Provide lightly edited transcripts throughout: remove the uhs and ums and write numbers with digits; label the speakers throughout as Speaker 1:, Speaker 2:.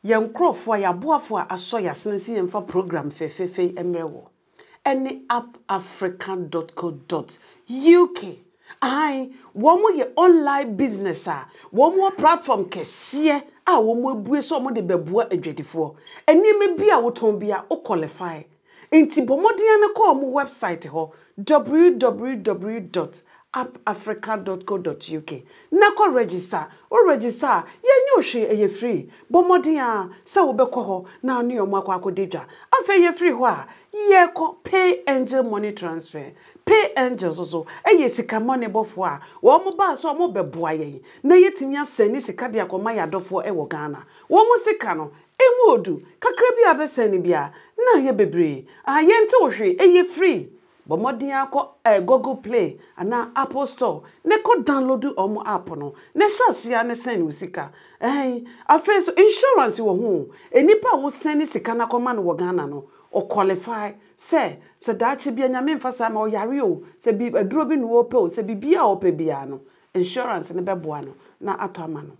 Speaker 1: Yam crofo ya boafo aso ya senesi yemfa program fefefe emrewo. Any appafrican.co.uk. Ai, womo ye online business womo platform kesiye womo ebue so mo de beboa adwadifo. Eni me bia woton bia o qualify. Enti bomodien ne ko mo website ho www.appafrica.co.uk. Nako register. O register, ye hwe eye free. Bomodien sa wo bekọ ho na anu yo makwa akodedwa. Afa ye free ho a ye ko pay angel money transfer. Pay angels also. Eye sika money bofo a wo mo ba so mo beboa ye. Na yetimi asani sika de akoma yadofo wo Ghana. Wo mo sika no ewodu kakra bi abesani bia na ye bebre. Ayente wo hwe eye free. Bomodin akọ Google Play ana Apple Store ne ko download omo app no ne shasia ne send usika afa so insurance wo ho enipa wo send sika na koma no wo Ghana no o qualify se daachi bia nyame mfasa ma o yare o se bi aduro bi no wo pe o se bibia o pe bia no insurance ne beboa no na ato ama no.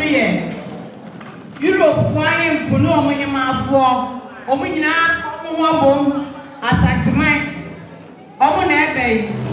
Speaker 2: here. Europe flying for no money for Omina Wabon, Asanteman, Omonebe.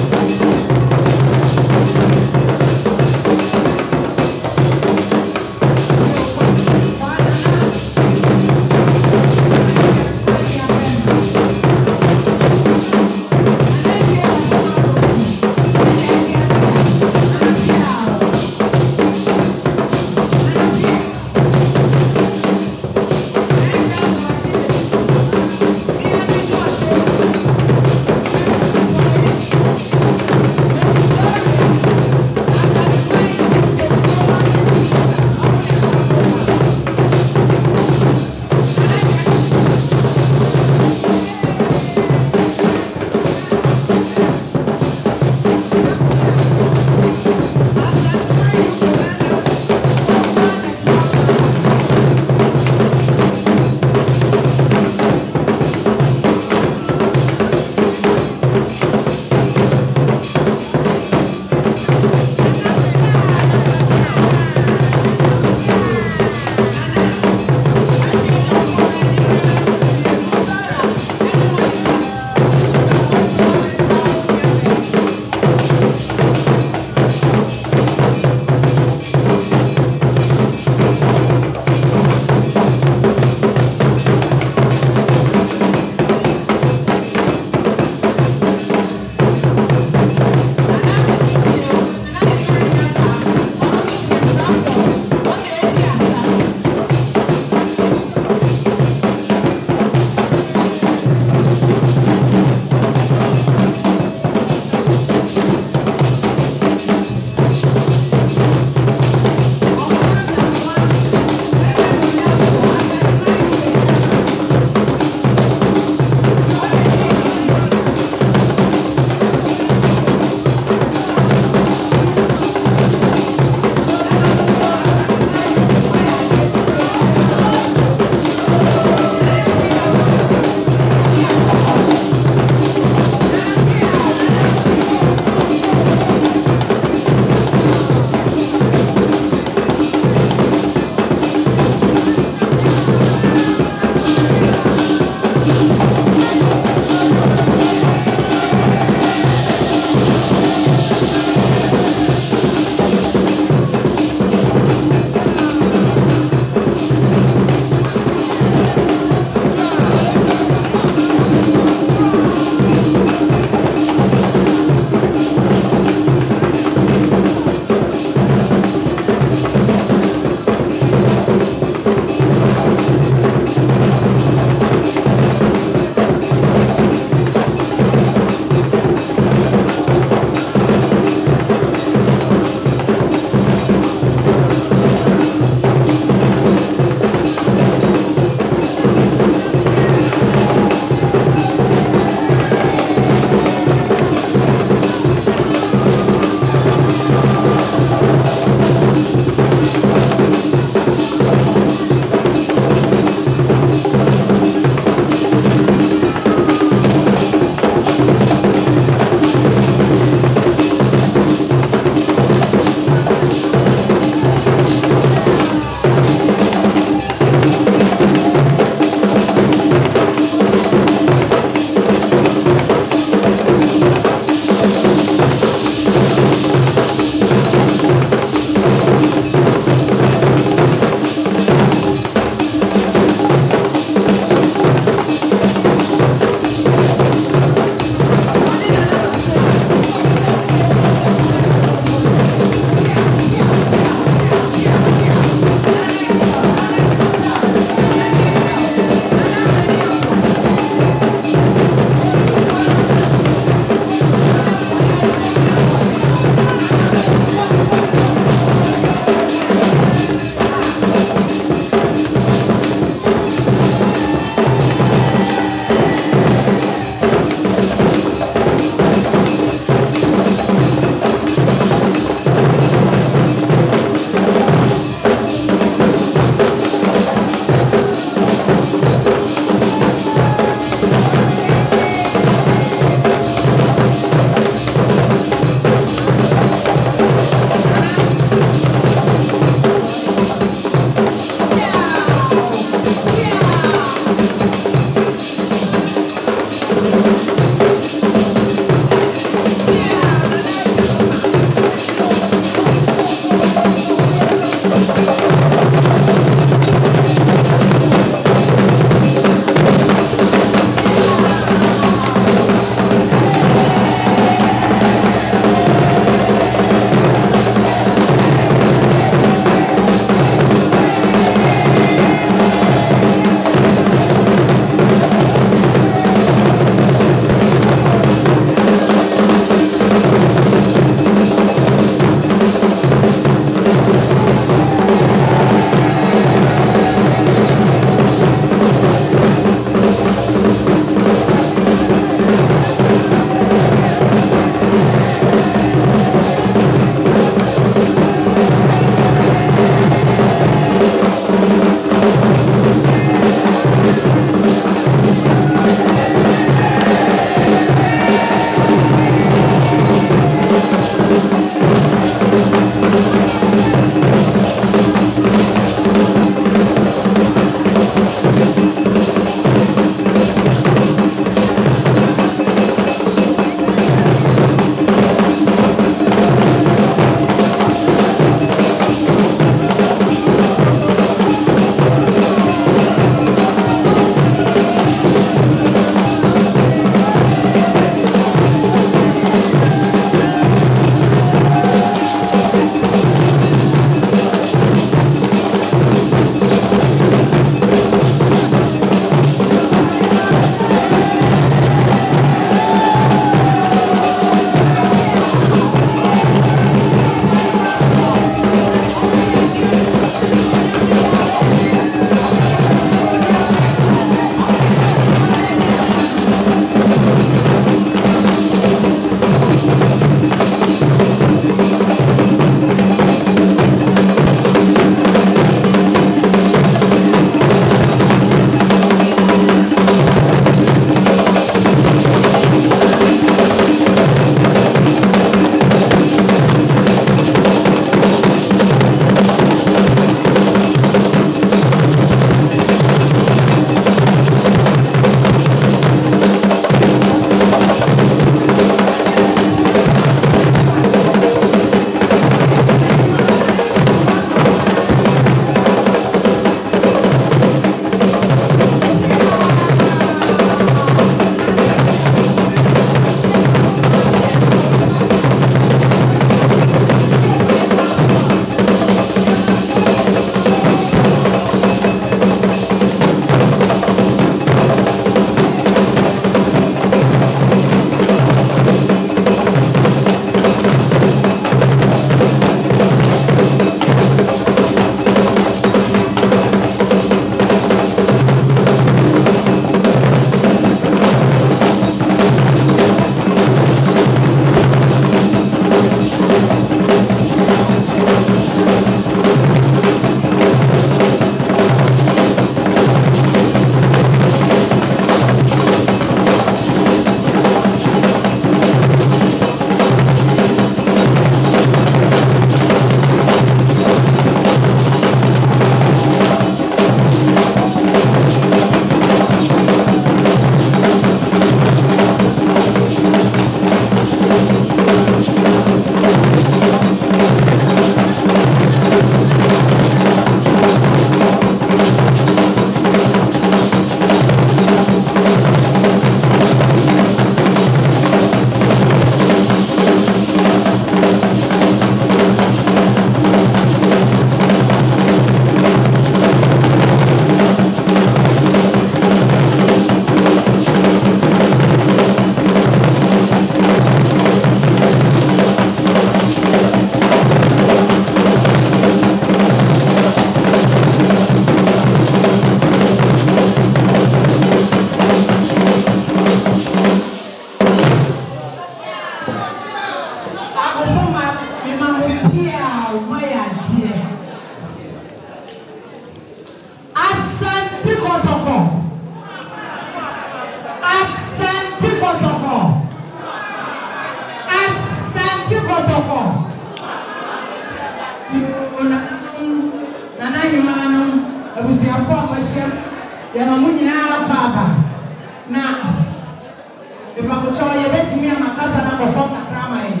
Speaker 2: Epabucho, you bet me and my cousin have a phone that drama in.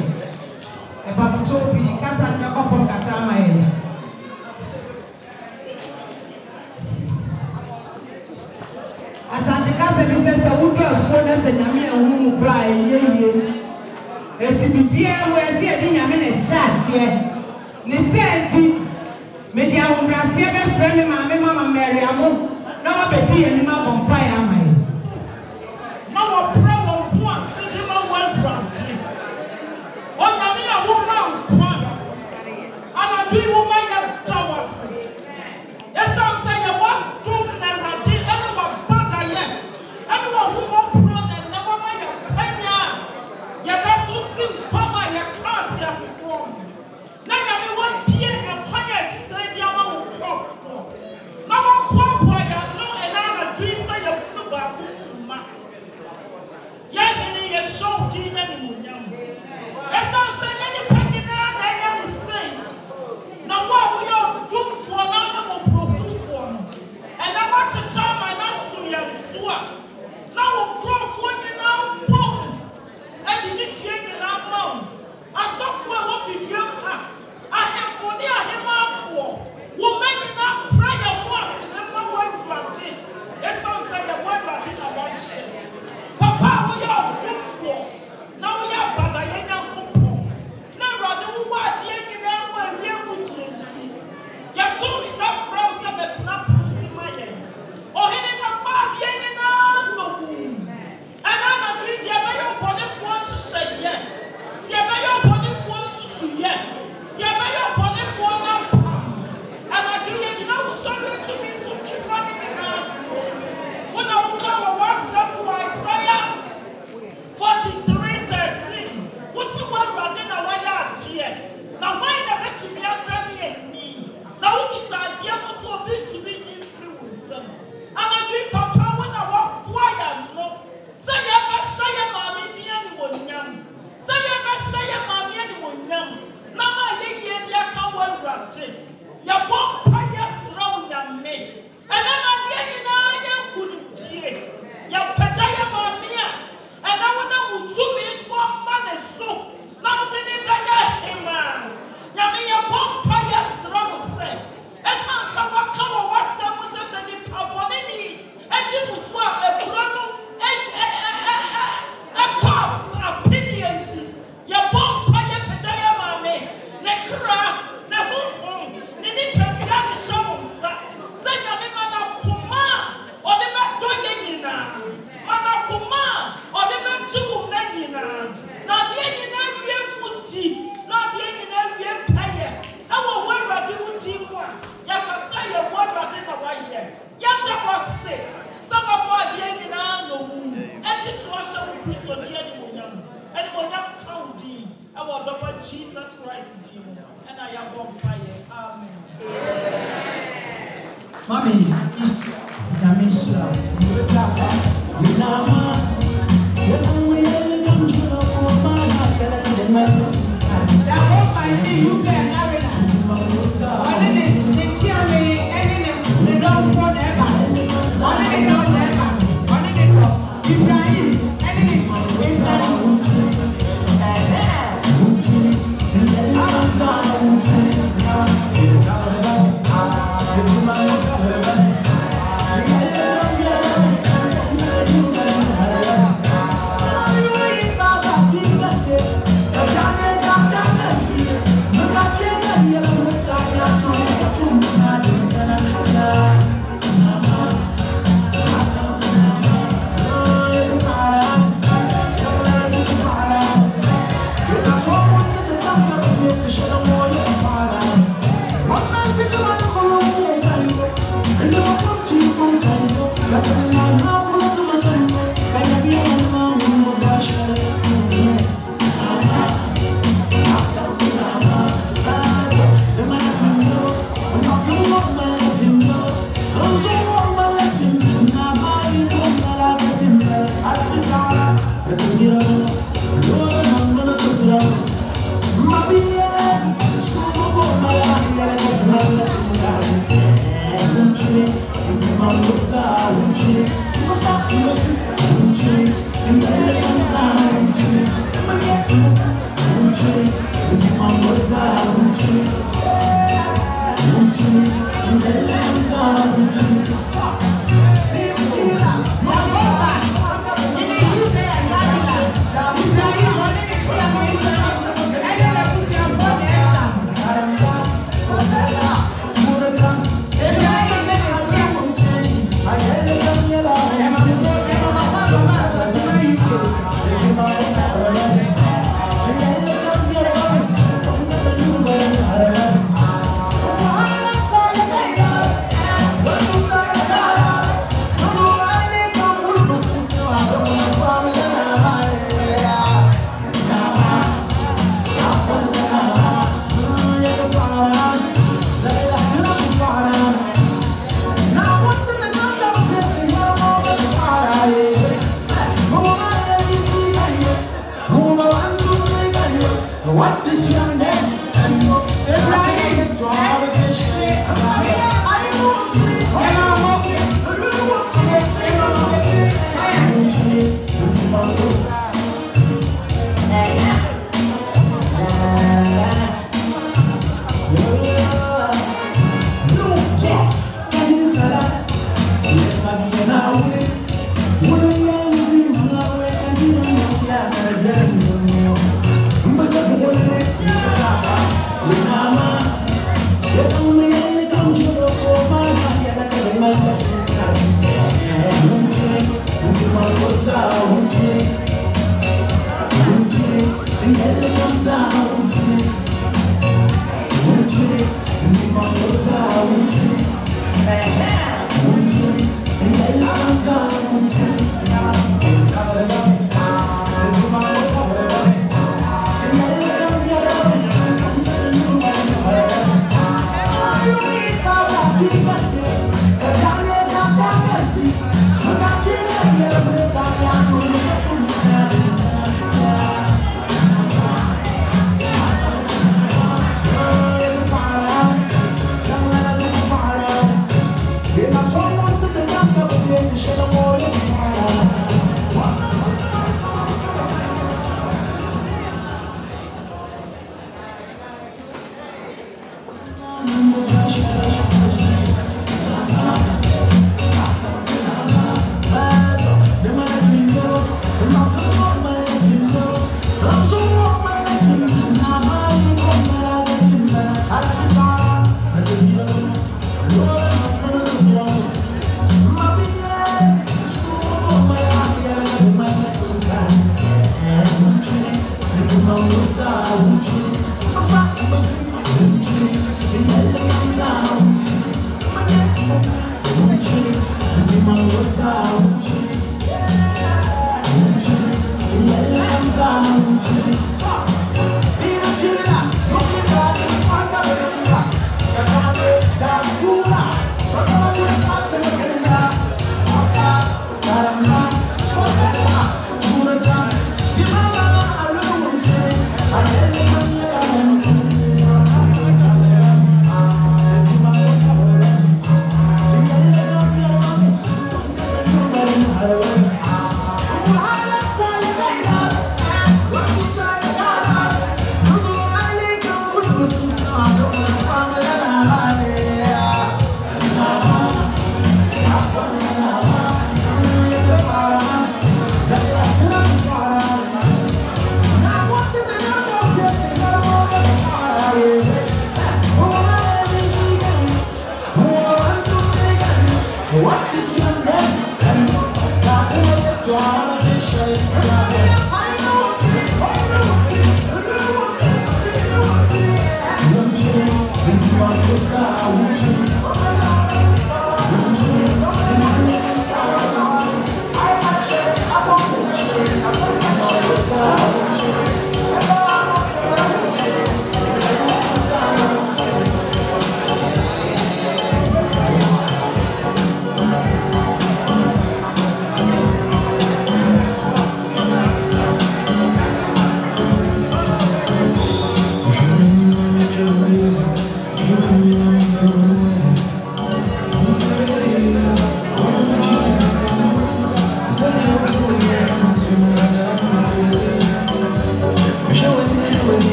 Speaker 2: Epabucho, cousin have a phone that drama in. Asante says a wood of folders and Yami and whom cry, ye. It's be dear, where's the Yamin and Shas, ye. Necessity. Media will be a friend, Mamma Mary Amo. No, I bet you and my bumpire, my. No problem who are sitting on one property. On the near woman, and I dream of my towers. Yes, I'll say a one tomb and ratty, anyone but I am. Anyone who won't run and never mind a penny. Yet that's what's in cover your cards as it won't. Now, I won't be a pioneer to say the other will go. Now, I'm poor boy, I know, and I'm a dream, say a football. Yanni is so deep and young. As I say, any penny I am saying. Now, what we are doing for another will for me. And I watch a child and ask to your now we'll grow for you now, boom. And you need to get in our mom. I saw for what you dream. I have for near him for. We'll make it up prayer once in the word granted. It sounds like the word granted about shit. Papa, we are good for. Now we are bad. I ain't a couple. Now, rather, who are the young man where we are good to see. You're too self-proud, so it's not putting my head. Oh, he never fought the young man. And I'm a dream, the mayor for the phone to say, yeah. The mayor for the phone to say, yeah. The mayor for the phone up. And I do, you know, sorry to me, so she's running in our floor. When I will come a WhatsApp to Isaiah 43:13. What's the word running away out here? Now, why never to me after me? Now, look at the idea was so big to be influenced. And I do, Papa, when I walk quiet, no. Say, you must say, Mammy, dear, anyone young. Say, you must say, Mammy, anyone young. Now, my year, dear, can't well run it. You won't pay your throne, young me. And I'm not getting I couldn't dear. You better your mammy. And I want to do me for money so. Now, didn't him, man. You mean you won't pay your throne, say. And someone come or what someone says, and you pop on any. And you will swap a chrono. A top opinions. You won't pay your pajama, mammy. Nekra, Nahum, Nini Pekran, Shamus. Say, Yamina Kuma, or the Matoyanina. Mana Kuma, or the Matu Menina. Not yet in every muti, not yet in every payer. I will wear a duty one. Yakasay, a word at in a way. Yata was sick. Some of our Yanina no moon. And this was a Christo Dian. And when I'm counting, I will love Jesus Christ, demon. And I am on fire. Amen. Mommy, Namisha, you can
Speaker 3: What is your name? Ibrahim. To our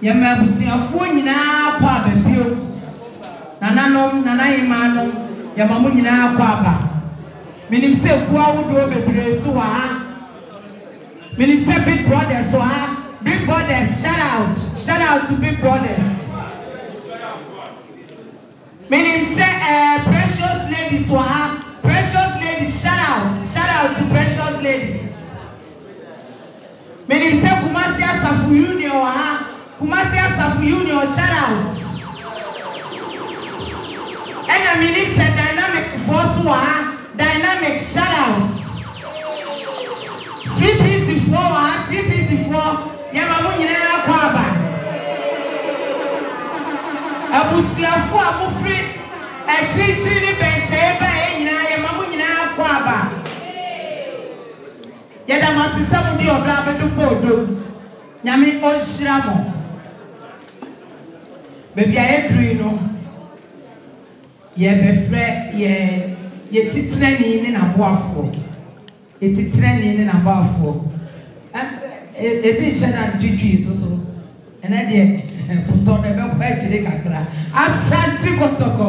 Speaker 3: Yama busuafo nyina kwa babio. Nananom, nanayimano, yamamu nyina kwa ba. Minim se kwa wodo bebre so ha. Minim se big brothers so ha. Big brothers, shout out to big brothers. Minim se precious ladies so ha. Precious ladies, shout out to precious ladies. Minim se Kumasi Asafu Union ha. Kumasi Asafu Union, shout out. And I mean, it's a dynamic force, dynamic shout out. CPC4, Yamamunina Kwaba. Abusiafu Abufri, a chichini bencheba, Yamamunina Kwaba. Yadamasi Samudio Blabba to Bodo, Yami Oshiramo. Baby, I dream. Ye befre ye titreni ni na boafo etitreni ni na boafo e bi shana twitwi so ena de puto na be kwa chire kakra Asante kotoko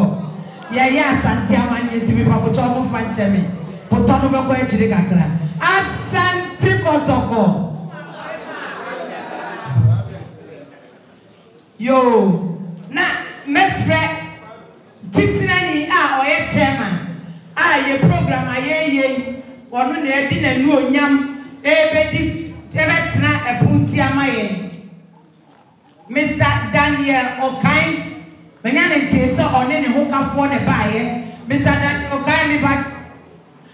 Speaker 3: ye Asanteman yetimi pa puto mo fanchemi puto no be kwa chire kakra Asante kotoko yo na mefre Titinani oye chairman ye program ye onu na edi na nu onyam ebedi ebetra epunti amaye Mr. Daniel Okai menya ne tese one ne hokafo ne baaye Mr. Daniel Okai mi ba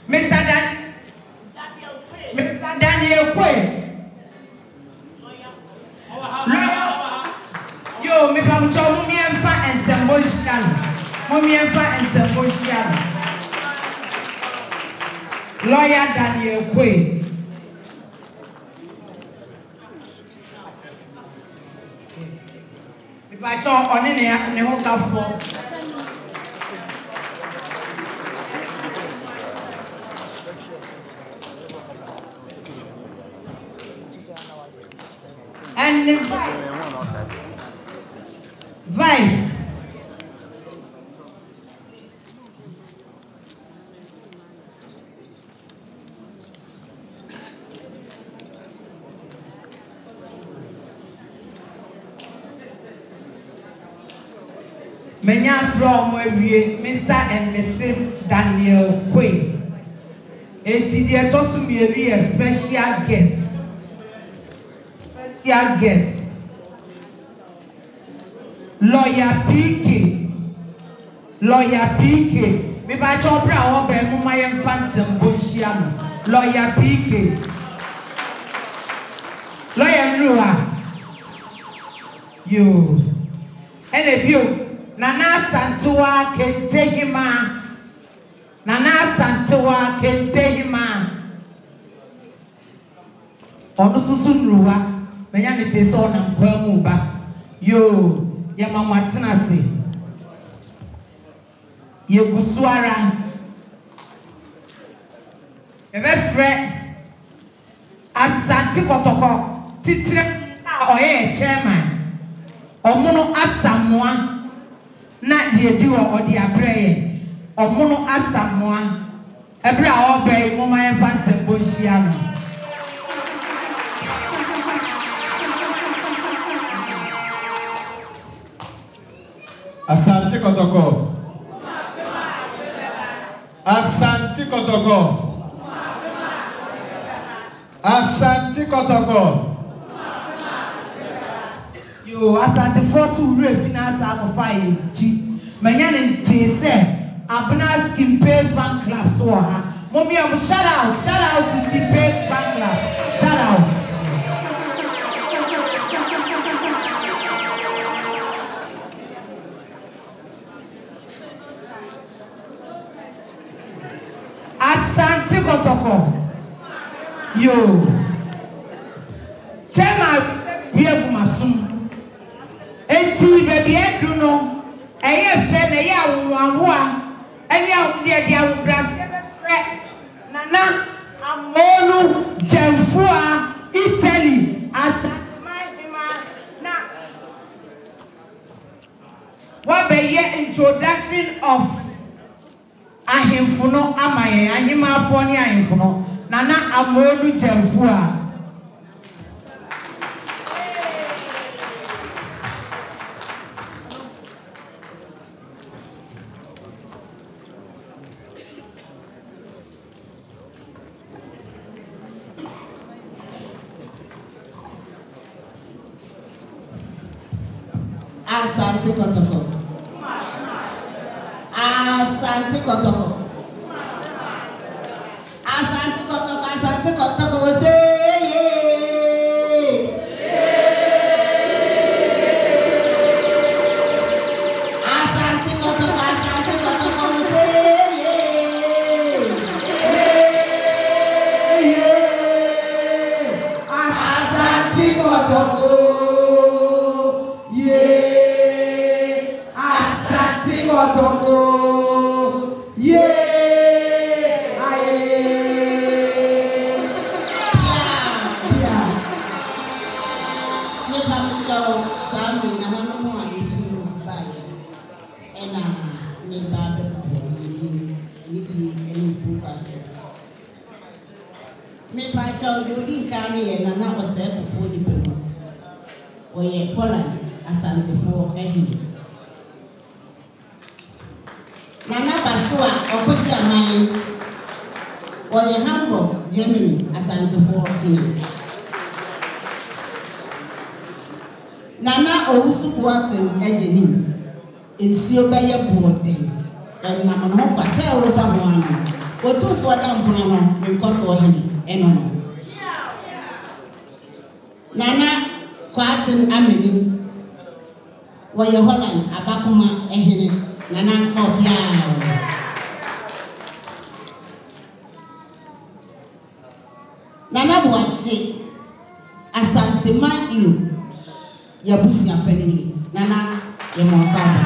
Speaker 3: Mr. Daniel Kwe yo mi pa mo cho mo mi enfa ensembo shikano Momienfa and Samboshiano. Lawyer Daniel Kwe. If I talk on any hoka for and the vice. Menya from Mr. and Mrs. Daniel Kwe. Eti die tosu mieri a special guest. Lawyer PK. Me ba chopra o be mu mayen fancy mboshiano. Lawyer PK. Lawyer Nruha. You. Ene bio Nana Santua Kentehima. Ono susu Nruha. Menya ne tese ona nkwamu ba. Yo, ya mama tenase. Ye gusuara. Ebe fre Asante kotoko titire oye chairman. Omono asamoa na die di wo odi abreye omono asamoa ebre a obey mo ma enfa sembo hia no
Speaker 4: Asante kotoko
Speaker 3: Yo, Asante force who finance akofai chi. Menya ne tese abna skimpe fan club so ha. Mommy am shout out to skimpe fan club. Shout out. Asante kotoko. Yo. Chema biegumasum. Enti baby edu no eye fe na ye awonwanwo a eni awode de awo brase fe nana amonu jemfu a Italy Asanteman ahemfuno amaye ahemafo ne ahemfuno nana amodu jamfu a
Speaker 2: Asante kotoko. Asante kotoko. Asante kotoko. Asante kotoko. Say Asante kotoko. Asante kotoko. Say Asante kotoko. Kotoko, yeah, me pacho dodi kani na na ose kufo di pemo oye Holland asante fo ehi nana basua okoti amai oye Hamburg Germany asante fo ehi nana owusu buaten ejeni ensio beye bode na mono kwa se ofa ho anu otu fo da mpona no because ohini enono nana kwatin ameni woye Holland abakoma ehene nana kopia nana buachi Asanteman ilo yabusi apelini nana yemwakaba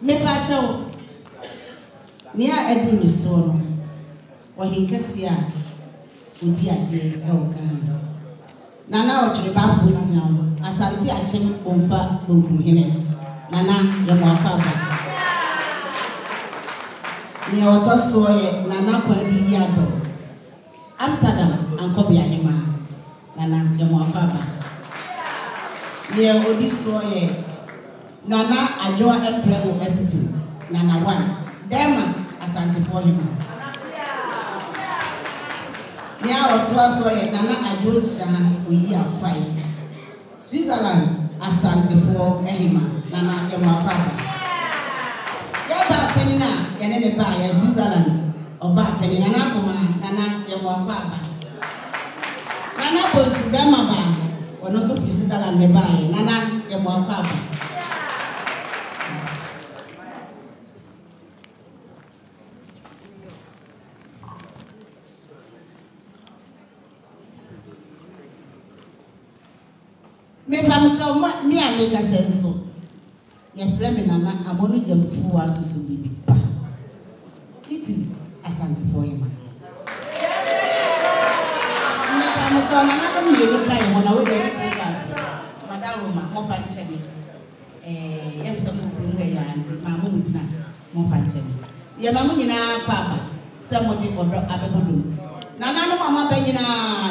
Speaker 2: mepacho nia edu misono wahinkasia udi ade eokana nana otwe bafo sia asante achem onfa bonkumhene nana yemwakaba ni otosoye nana kwadu yado Amsterdam ankobia hema nana yemwakaba ni odisoye nana ajoa empremo SP nana 1 dema asante for him ni awotwa soye nana ajoa shana oyi akwai Switzerland asante for ehima nana yemwakaba yaba penina yenene ba ya Switzerland oba penina nana koma nana yemwakaba nana bosi bema ba ono so Switzerland ne ba nana yemwakaba me pamcho mi ameka senso ye flame nana amonu jamfu asusu bibi pa iti asante for him me pamcho nana no mi elu kai wona we dey class madam mo fa chemi emse mo brunga ya anti ma mo mudina mo fa chemi ye ma mo nyina kwaba se mo de odo abebodum nana no mama ba nyina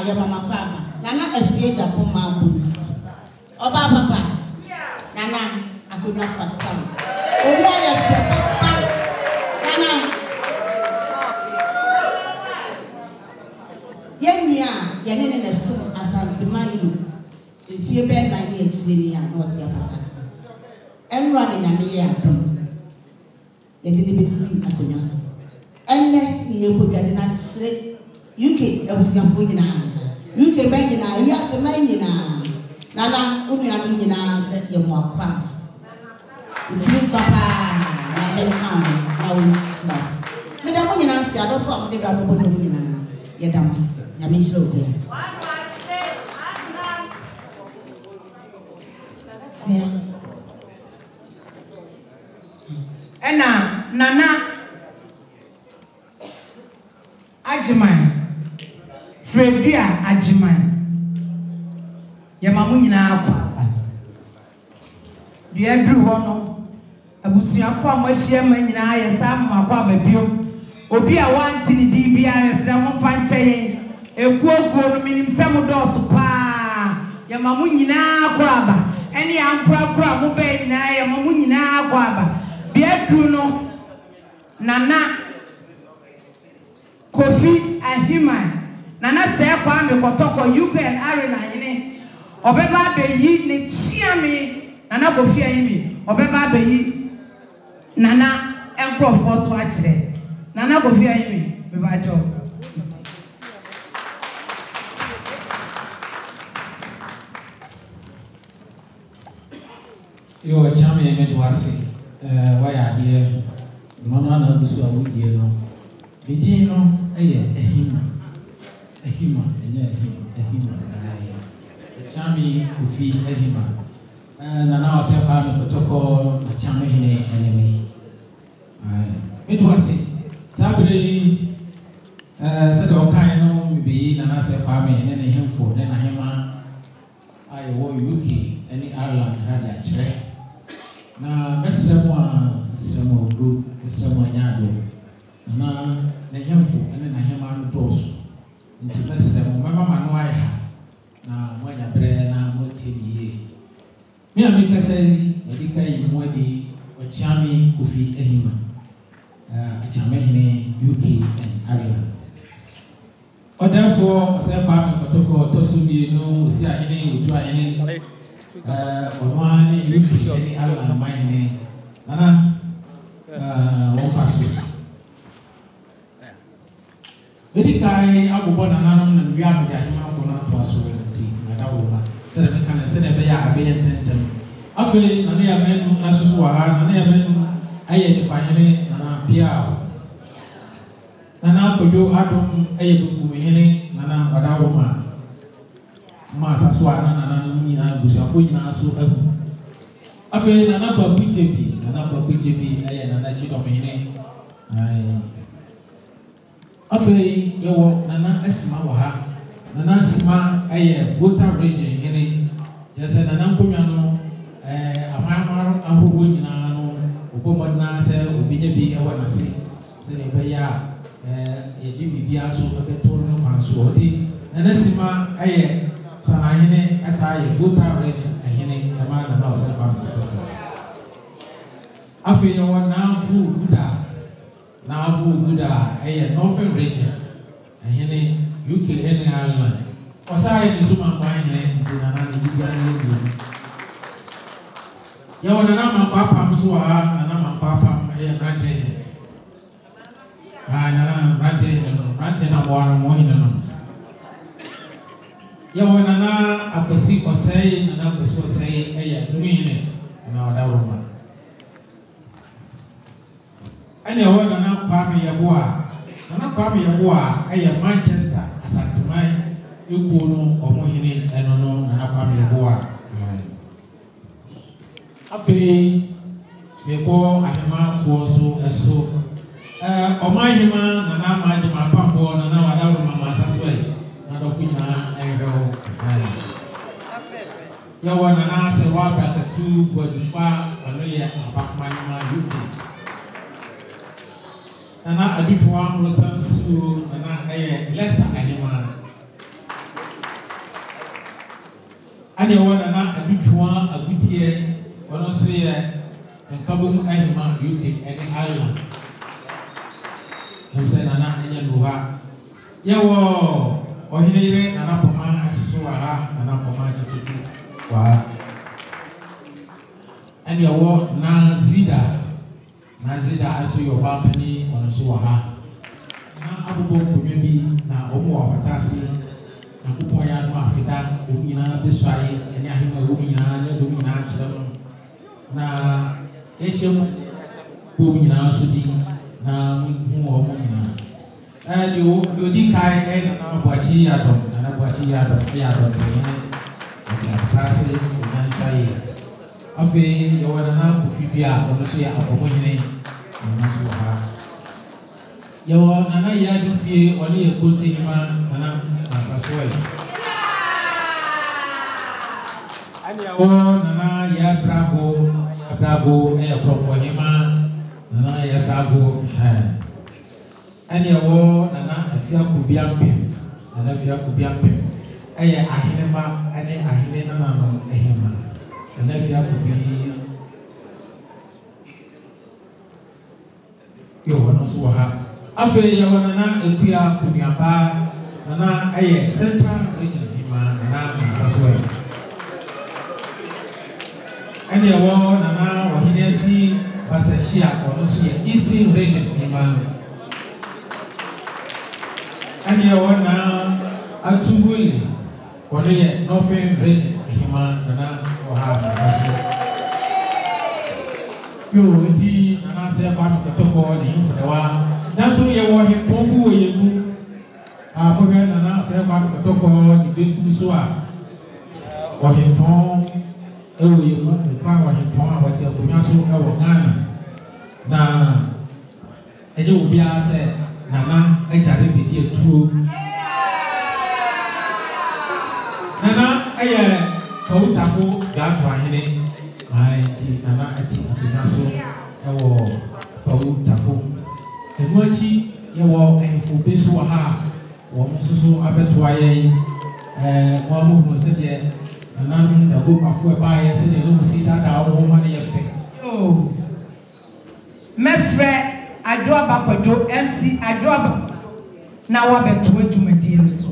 Speaker 2: ye mama kwaba nana Afia Agyapomaa Bonsu Oba papa nana akunya fatsam owo ya papa nana yenya yenene na so Asanteman efie be na ni echiri ya no ti apatasi enro ani nyame ya adom yedi ni besi akunya so enne ni yebodwa de na chire UK ebusiafo nyina UK be nyina wiase man nyina nana unu anu nyina se yemwakwa uti papa na meka na wonsi me da mo nyina se adofo amde do abodo mo nyina ye da mos ya me hira obi sia
Speaker 3: ena nana Agyapomaa Afia Agyapomaa yamamu nyina akwa dia dru ho no abusuafo amohia ma nyina ya sam akwa babio obi a wanti ni di bia resra mo fa nkyɛn ekuokuo no minim sɛ mo dɔɔso paa ya ma mo nyina koraba ɛne amprakora mo ba nyina ya ma mo nyina koraba bia duru no nana Kofi Ahiman nana sɛ kwa me kotoko Ukraine arena nyine obeba beyi ne chiame nana Kofi Ahimi obeba beyi nana enkrofo so akire nana Kofi Ahimi me ba cho
Speaker 4: yo chame me do ase wa ya de no na busu awudie no bidie no eye ehima enye ehima chame Kofi Ahima nana wase pa me kotoko na chame hene enemy me do ase sabere se do kan no me be nana se pa me ne hemfo ne na hema aye wo UK any Ireland had a chere na mesemo group mesemo nyado na hemfo ne na hema no doso nti mesemo mama no aye ha na mwanya bre na motibiye mi amika sai medika yi mwadi ochami Kofi Ahima achame hene UK and Ireland therefore say pa me kotoko tosu bi no osi ahene otu ahene onwani UK and Ireland mahene nana won paso medikai abubo nananom na wi amede ahema fo na to aso nti na dawo ba tere me kan se na be ya abe yententem afi nana ya menu asusu wa ha nana ya menu aye ni fahene nana bia nana kodo adom aye bugu hene nana wadawo ma asaso nana nyina busuafo nyina so ahu afi nana babu jebi aye nana chidom hene afi yewo nana asima wa ha nana asima aye voter region hene jese nana nkonwa no amamaro ahowo nyina no obomodna se obinya bi ewa nase se ne be ya yedi bibia so bebeto no kwanso odi nana asima aye sana hene asa aye voter region hene ema nana ose ba afi yewo na vu guda aye northern region hene UK and Ireland osaye ni zuma kwa hene ntina ni bibia ni ebi yawo nana mapapa mso ha nana mapapa aye brande nana brande na bwana mo hene no yawo nana apesi osai nana apesi osai aye dumi hene na wadawoma ani yawo nana kwame yeboa aye Manchester Asanteman ekuo no omo hene eno no nana kwame yeboa afi meko ahema fo so eso omo ahema nana ma de ma pambo nana wadawo mama saso ai na do fu nyina enwo yawo nana se wa brakatu gwadufa ono ye abakma ahema UK nana adutwa rosansu nana aye Leicester ahema ani yawo nana adutwa agudie ono so ye enkabum ahema UK and Ireland nse nana enye luha yawo ohinire nana poma asusu wa ha nana poma chichiku wa ani yawo Nazida aso yo balcony ono so wa ha na abubo konwe bi na omo wa patasi na kupo ya no afida omina beswaye ene ahema omina ne domina chiro na ehiem omina so di na mu omo nyina de odi kai abwachi ya dom na abwachi ya dom ne ati patasi na nfaye afi yawana na kufibia ono so ya apomo hene ono so ha yawana na ya dufie oni e konte hima nana asasoi ani yawo nana ya brabo Dago, a Propohima, Nana Dago, any war, Nana, Afia Agyapomaa, and Afia Agyapomaa, a Ahinema, and a Ahinena, a Hima, and Afia Agyapomaa. You will not so have. After Yawana, a queer Kumiaba, Nana, a central region, Hima, Nana, Sasway. And your war, Nana, or Hinesi, Basashia, or Lucia, Eastern region, Hima. And your one now, Atubuli, or the Northern region, Hima, Nana, or Have. You, Iti, Nana, say about the Toko, the Info, that's why you want him, Pongu, you. Bogan, Nana, say about the Toko, the Big Misua, or him, Pong. Ewe you kwa wahipon wati akunyaso ewo Ghana na enye obi ase nana ejare bedi etuo nana eye kawutafo dato ahene ti nana ati akunyaso ewo kawutafo enuachi yewo enfo beso ha wo mososo abeto ayen mo amuhu se de Nanam da go afo ba ye se ne no si da wo ma ne ye fe
Speaker 3: oh me frɛ Adwoaba Kwadwo MC Adwoaba na wa beto adwumadie no so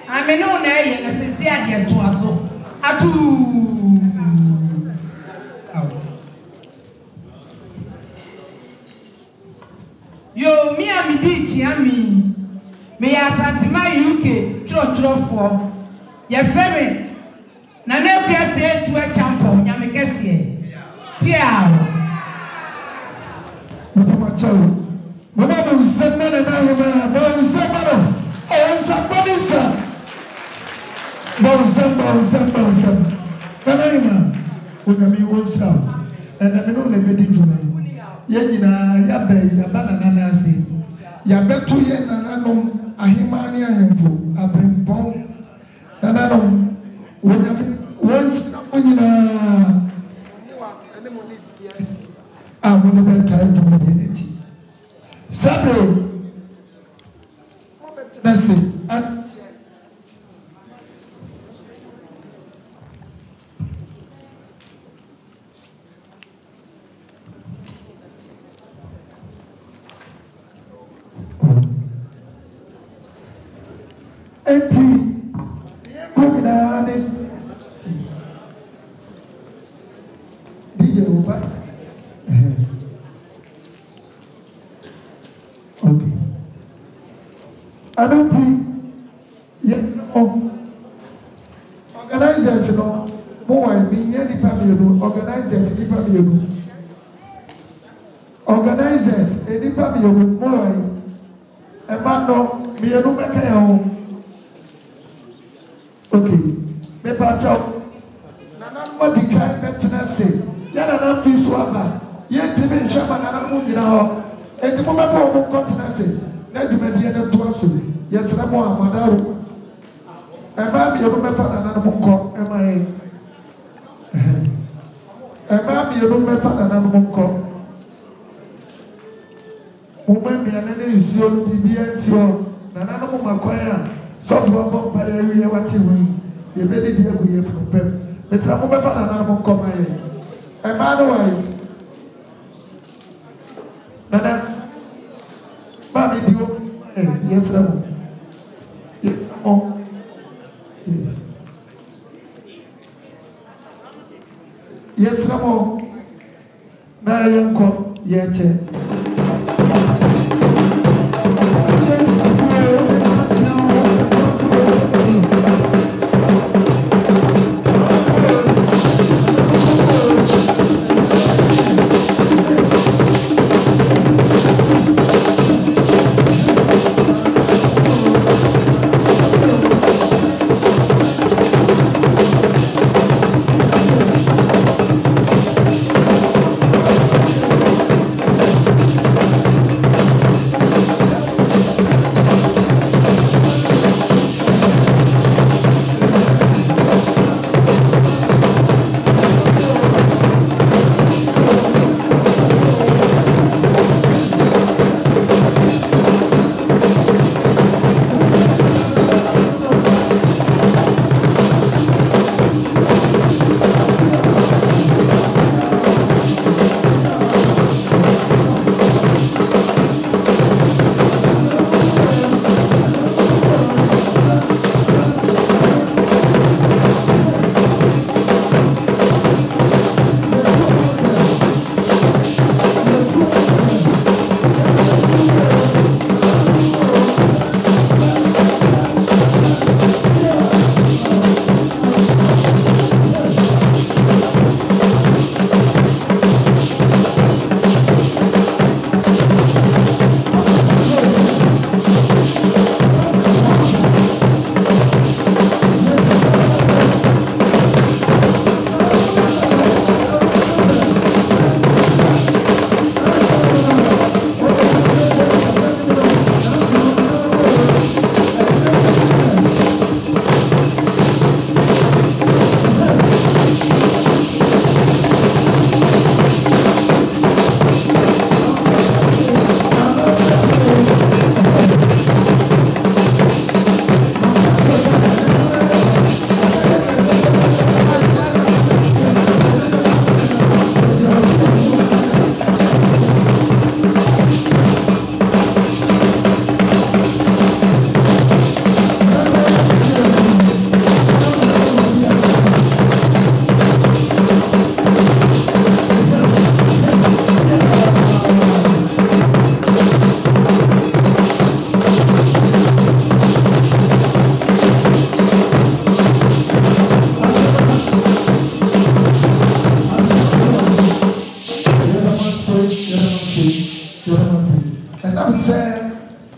Speaker 3: ameno na ye na sesi ade to aso atu yo mi amidi chi ami me Asanteman UK trotro ye feme na na kwese tu a champion nyame kese pia
Speaker 5: mama chao mama msema na hema msema no o somebody sir msema na hema unami wonsa na me no na bedi tuma ye nyina ya be ya banana na ase ya beto ye nananom ahimani ahemfo abrempon nananom once onyina amone beta edumadinity sabe nasi DJ Oba. Okay. I don't think yes organizers no more be any family organizers any family organizers any family more e ma no me no make ya okay me pa chao nana modika betena say ya nana peace waba ye timi nhama nana mu nyina ho enti mo mefa mo continent say na dwumadie na to aso yesra mo amadaru e ba bi yo mefa nana mo ko e ma e ba bi yo mefa nana mo ko mo ma mi anane isio bibia nsio nana mo makwaya so for bomba ya wiye wati wi ye be di agu ye from pep mesra mo mefa nana mo ko ma ye e ma no wai nana ba mi dio yesra mo yesra mo na yenko yeche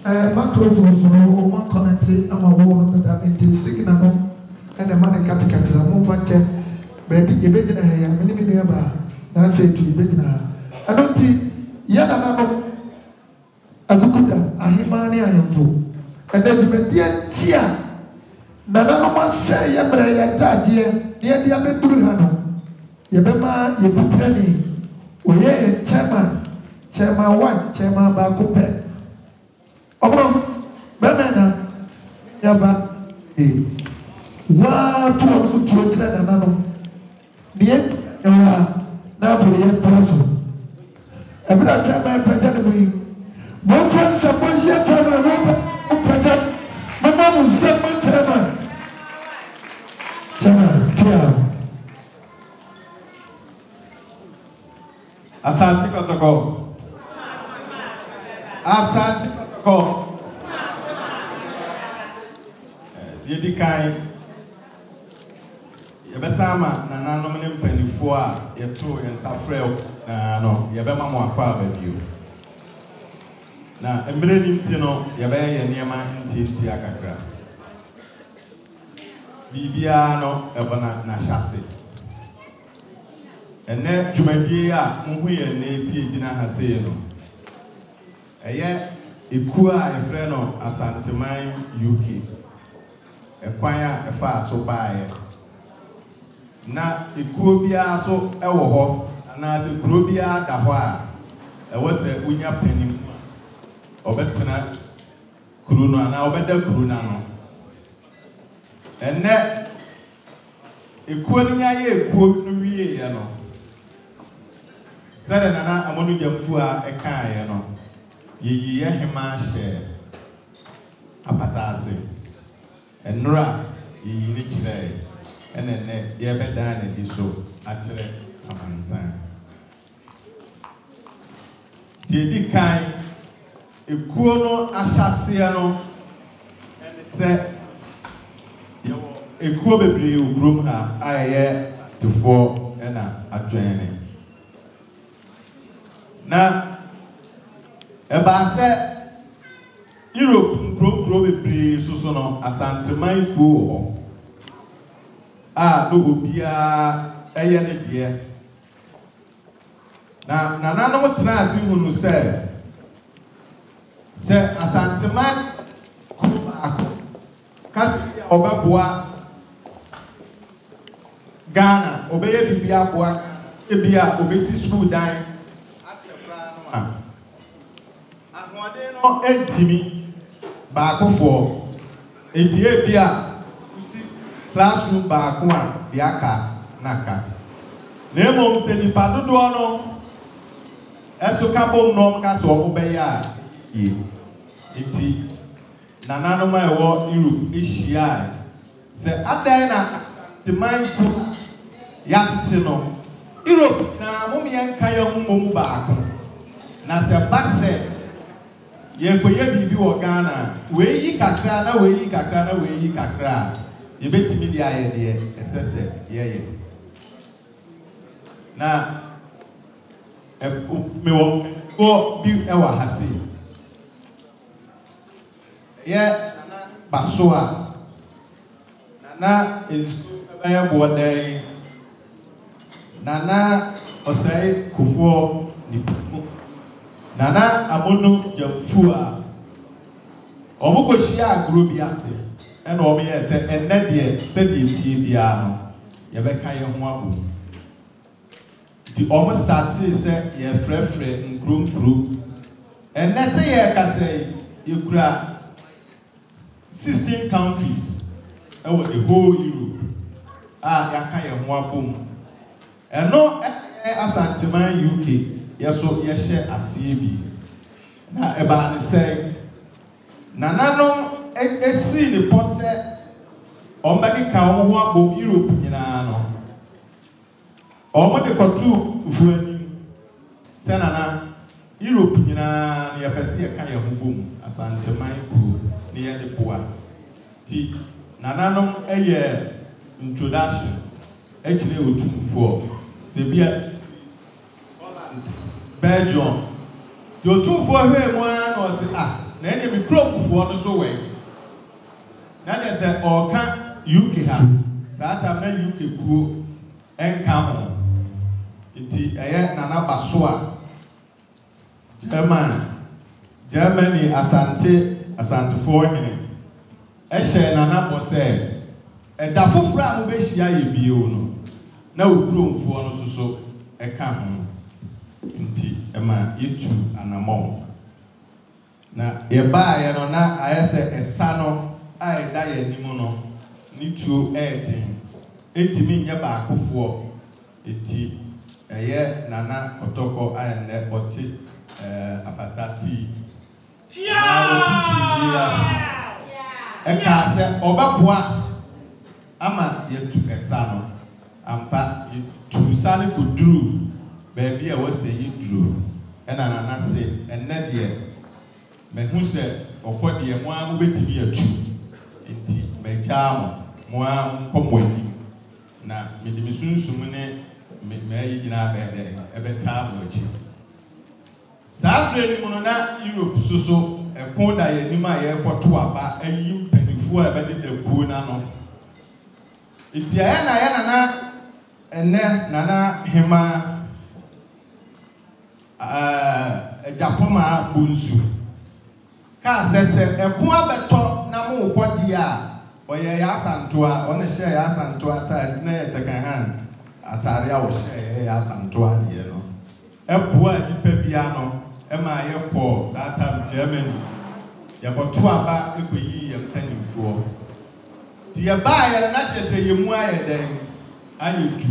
Speaker 5: microphones no one connected ama wo that into signal no and the man katikati la mo fache baby e be gina ya me ni nua ba na say tu e be gina I don't think ya na no agukuda ahimani ayemfo and then the media tia na no man say ya bra ya daje ne dia be duru ha no ye be ma ye putrani oye chairman 1 chairman ba ko pe Obro, Bemena, Yaba, what to a nano? The Nabu Plazo. Every time I pretend to be one friend, suppose you tell my pretend. My mom was 7 Chama.
Speaker 6: Asante Kotoko. Asante Kotoko. Yedi kai. Yebesama na nanom ne mpanifo a yeto yensafrɛ na no yebema mo akwa ababio. Na emre ni nti no yebɛyɛ nneɛma nti akakra. Bibia no ebona na hyase. Ene dwumadie a mohu yɛ na esi gyina ha sei no. Ɛyɛ ekuo a efrɛ no Asanteman UK. Ekwan a ɛfa so baaye. Na ekuo bia so ɛwɔ hɔ na se kuro bia da hɔ a ɛwɔ sɛ unya panim obetena kuro no ana obeda kuro na no. Ene ekuo ni nya yɛ ekuo no wie yɛ no. Sɛde nana amonu jamfu a ɛka yɛ no. Yeyi yɛ hema hyɛ apatase. Enura yeyi ni kyerɛ enene yɛbɛda na di so akyerɛ amansan. Di kan ekuo no ahyase no sɛ yɛwɔ ekuo bebree wɔ ha a ɛyɛ tufo ɛna adwene. Na eba sɛ Europe nkro bebree so no Asanteman kuo hɔ a no obia ɛyɛ ne deɛ. Na nananom tena ase hunu sɛ Asanteman kuo baako kasi ɔbɛboa Ghana ɔbɛyɛ bibia boa ebia ɔbɛsi school dan akyɛkra no a ahoɔden no entimi baakofo etie bia usi classroom baako a de aka naka na emom se nipa dodo no eso ka bom no ka se omo bɛyɛ a ye enti nananom a ɛwɔ Europe ehia sɛ adan na Asanteman ku yatete no Europe na mom yɛn ka yɛ ho mom baako na sɛ ba sɛ ye koye bibi wo Ghana we yi kakra na we yi kakra na we yi kakra ye betimi dia ye de esese ye na me wo go bi e wa hase ye baso a na ensu e ya bo dai na osai kufuo ni Nana amono jamfu a omo kohyia agro bi ase ena omo ye se enne de se de tie bia no ye beka ye ho abo di omo start se ye frefre nkronkro enne se ye ka se ye kura 16 countries over the whole Europe ya ka ye ho abo eno Asanteman UK yeso yehye asie bi na eba ne sɛ nananom esi ne pose ombɛkeka wo ho abom Europe nyinaa no omode kotu vuanim sɛ nana Europe nyinaa ne yɛpɛse yɛka yɛ ho bom Asanteman ku ne yɛ de boa ti nananom ɛyɛ introduction ɛkyerɛ otumfo sɛ bia Belgium to two for him one was na ɛne me kurokufoɔ no so wɛ na de sɛ ɔka UK ha saa tam na UK kuo ɛnka ho nti ɛyɛ nana baso a Germany asantefoɔ hene ɛhyɛ nana bɔ sɛ ɛda foforɔ a mobɛhyia yɛ bio no na okuromfoɔ no so ɛka ho nti ɛma yɛtu anamɔ na yɛbaayɛ no na ayɛ sɛ ɛsa no a ɛda yɛ anim no ne tuo ɛɛden ɛntimi nyɛ baakofoɔ ɛti ɛyɛ nana kɔtɔkɔ a ɛnɛ ɔte apatasi na ɔte kyinni ase ɛka sɛ ɔbɛboa ama yɛtu ɛsa no ampa yɛtu sa ne kɔduru baabi a wɔsɛ yɛduro ɛna nana se ɛnɛ deɛ mehu sɛ ɔkɔ deɛ mo a mobɛtumi atu nti magyaa mo a nkɔ mo anim na mede me sunsum ne maayi nyinaa bɛɛdɛ ɛbɛtaa mo akyi saa berɛ no mu no na Europe so ɛko da yɛ anim a yɛrekɔto aba ayi mpanimfoɔ a ɛbɛdeda kuo no ano nti ɛyɛ na yɛ nana ɛnɛ nana hema Agyapomaa Bonsu ka sɛ ɛko abɛtɔ na mo kɔ di a ɔyɛ yɛ asantoa ɔne hyɛ yɛ asantoa ta na yɛ second hand atare a wɔhyɛ yɛ asantoa deɛ no ɛboa nipa bia no ɛma yɛkɔ saa tam Germany yɛkɔto aba ɛkɔyi yɛ mpanimfoɔ nti yɛbaa yɛ na kyerɛ sɛ yɛmu ayɛ dɛn ayɛ du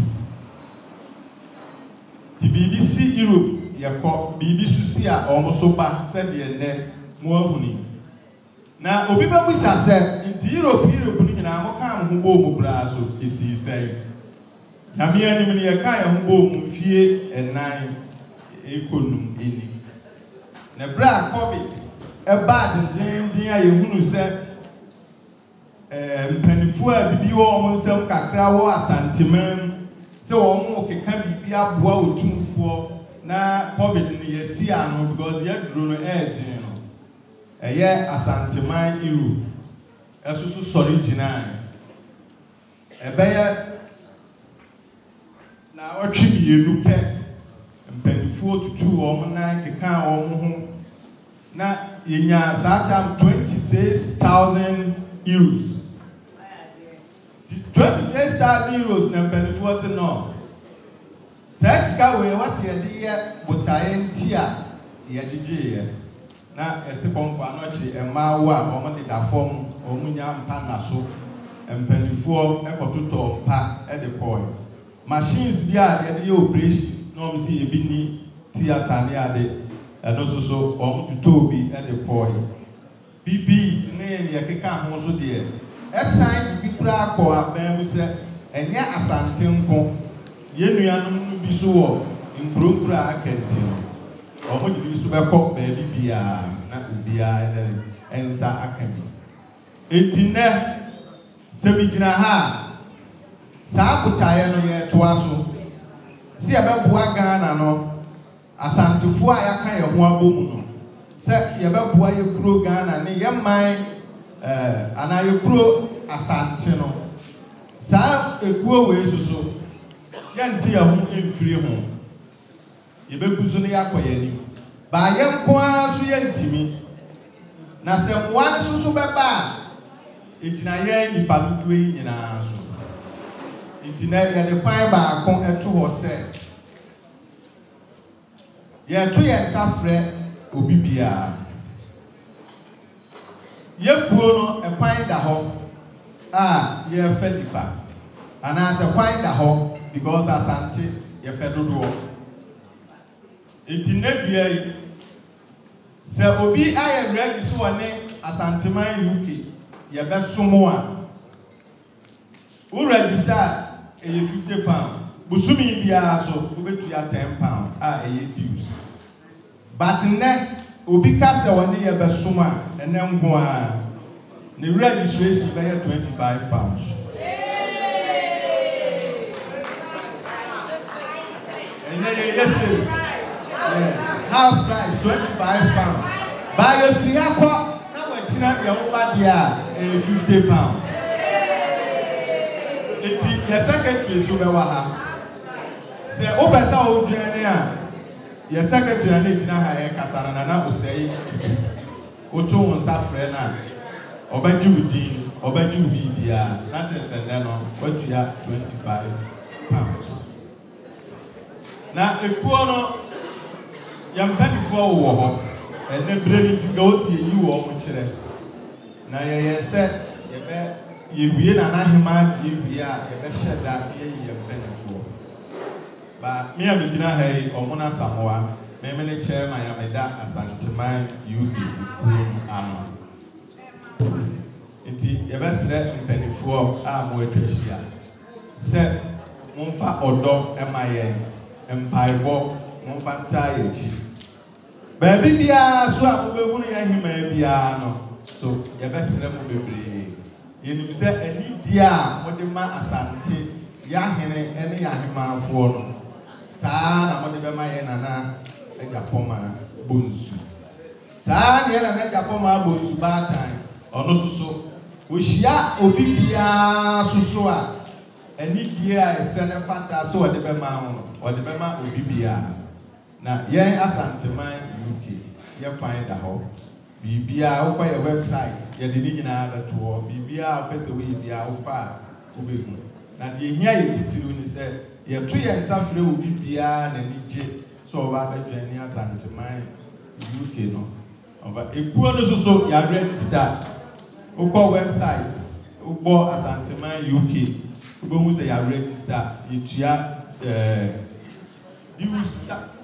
Speaker 6: nti biribi si Europe yɛkɔ biribi so si a ɔmo so ba sɛdeɛ nnɛ mo ahuni na obi bɛbusa sɛ nti Europe no nyinaa mo ka mo ho bɔ mu braa so esi sɛn nyame anim ne yɛka yɛ ho bɔ mu mfie ɛnan ekonum eni na bra COVID ɛbaa dendenden a yɛhunu sɛ mpanimfoɔ a bibi wɔ ɔmo nsɛm kakra wɔ Asanteman sɛ wɔn keka biribi aboa otumfoɔ na COVID no yɛsi ano because yɛduro no ɛɛden no ɛyɛ Asanteman Europe ɛsoso sɔre gyinaa ɛbɛyɛ na ɔtwe mmienu pɛ mpanimfoɔ tutu wɔn nan keka wɔn ho na yɛnya saa tam 26,000 euros 26,000 euros na mpanimfoɔ se no saa sika wei wɔsi yɛde yɛ botaeɛ nti a yɛgyegyeeɛ na ɛsi pɔnkɔ anɔkye mmaa wo a wɔn deda fam wɔn nya mpa na so mpanimfoɔ ɛkɔtotɔ mpa ɛde kɔɔ machines bi a yɛde yɛ operation na wɔn si ebi ni theatre ne ade ɛno soso wɔn tutɔ bi ɛde kɔɔ bbs ne yɛ keka ho so deɛ ɛsan bibi kura akɔ aban mu sɛ ɛnyɛ Asante nko yɛn nuanom no bi so wɔ nkuronkuro a aka nti no wɔn de bi so bɛkɔ baabi biara na obiara ɛde nsa aka bi eti nnɛ sɛ bi gyina ha saa botaeɛ no yɛtoa so si yɛbɛboa Ghana no asantefoɔ a yɛaka yɛn ho abɔ mu no sɛ yɛbɛboa yɛ kuro Ghana ne yɛ man anaa yɛ kuro Asante no saa ekuo wei soso yɛnti yɛn ho mfiri ho yɛbɛgu so ne yɛakɔ yɛn anim baa yɛn nko ara so yɛntimi na sɛ mmoa no soso bɛba a egyina yɛn nipa dodoɔ yi nyinaa so nti na yɛde kwan baako ɛto hɔ sɛ yɛto yɛn nsa frɛ obi biara yɛkuo no ɛkwan da hɔ a yɛfɛ nipa anaasɛ kwan da hɔ because Asante yɛfɛ dodoɔ nti nnɛ bia yi sɛ obi ayɛ ready so wɔ ne Asanteman UK yɛbɛsomo a wo register ɛyɛ £50 busumi biara so wobɛtu ya £10 a ɛyɛ dues but nnɛ obi ka sɛ wɔ ne yɛbɛsom a ɛnɛ nko a ne registration bɛyɛ £25 ɛnɛ yɛyɛ sales half price £25 Buy a free aqua, now we're china your father, £50. It's your secretary, Subawaha. Say, oh, Bessa, old Jania. Your secretary, I need to have Cassandra, and I will say, Oto on Safrena, Obaju Dean, Obaju Bibia, Natchez and Leno, what you have £25. Now, a poor young penny for war, and then ready to go see you or much. Now, you said, you be an animal, you be a shed that you penny for. But me, I did not have or Mona Samoa, Memele Chairman, I am a that Asanteman, you be the best let penny for our more precious. Said, Monfa or dog, MIA, Empire Walk, Monfa Tie. Baby, be a swap, we won't hear him, maybe. So, the best let me be. You said, any dear, what the man Asante, Yahine, any Yahima for. Sa na mo de be ma ye nana Agyapomaa Bonsu. Sa de na Agyapomaa Bonsu ba tan ono soso wo hia obi bia soso a ani die a esene fata so wo de be ma ho wo de be ma obi bia na ye Asanteman UK ye kwan da ho bibia wo kwa ye website ye de ni nyina da to bibia wo pese wo bia wo pa wo be hu na de hia ye titiru ni se ye to ye nsafre wo bibia na ni je so ba ba dwan Asanteman UK no oba ekuo no so ya register wo kwa website wo bo Asanteman UK wo hu say ya register ye tua dues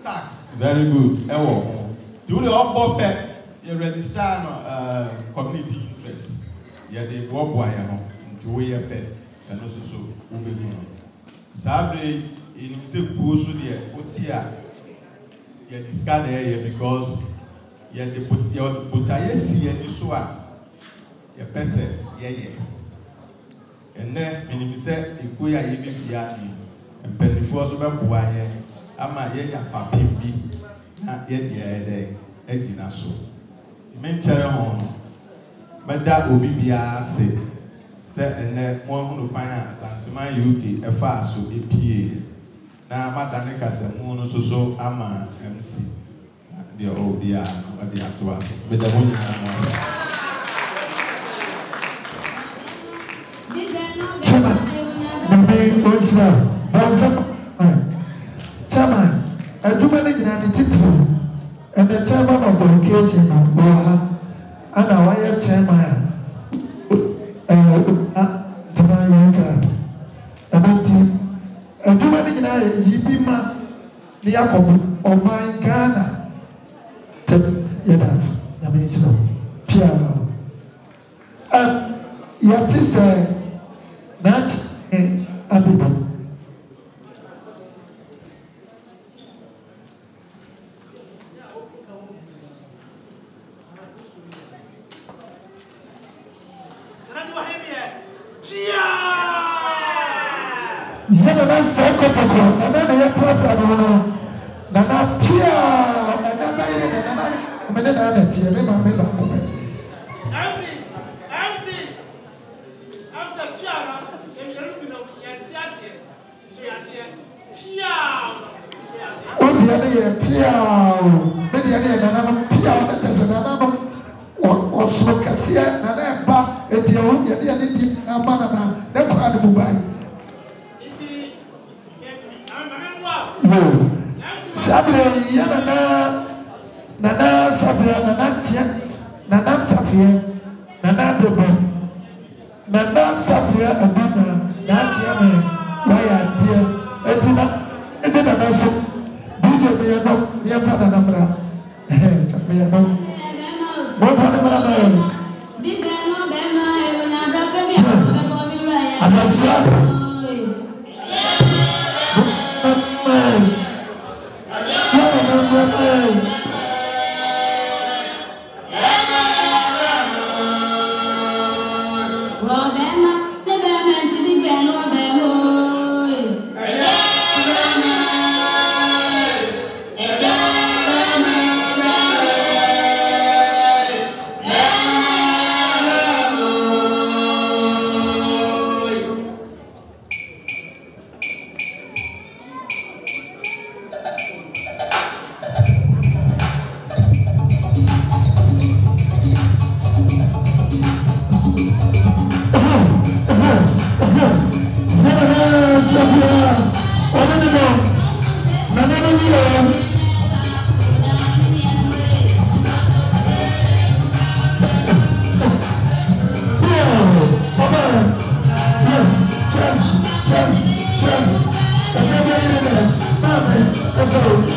Speaker 6: tax very good ewo do the obo pe ye register no community interest ye de bo bo ya ho nti wo ye pe eno so wo be hu sabre in se kuoso de otia ye discard here because ye de botaye si ani so a ye pese ye enne minim se ekuya ye bibia ni empendifo so be boa ye ama ye nya fa pimbi na ye de agina so menchere ho no beda obi bia se enne mo hunu pan Asanteman UK efa so epie na madane kasemu no so ama MC de obia no de atoa so beda mo nyina mo
Speaker 5: Chairman, a German in the title, and the chairman of the occasion of Boha, and a wire chairman, Tamayuka, a German in a Yibima, the Yakob, or my Ghana, Yadas, Yamisno, Pia. Yatisa, that Abiba.
Speaker 7: Well, then, the man to be
Speaker 5: Come on,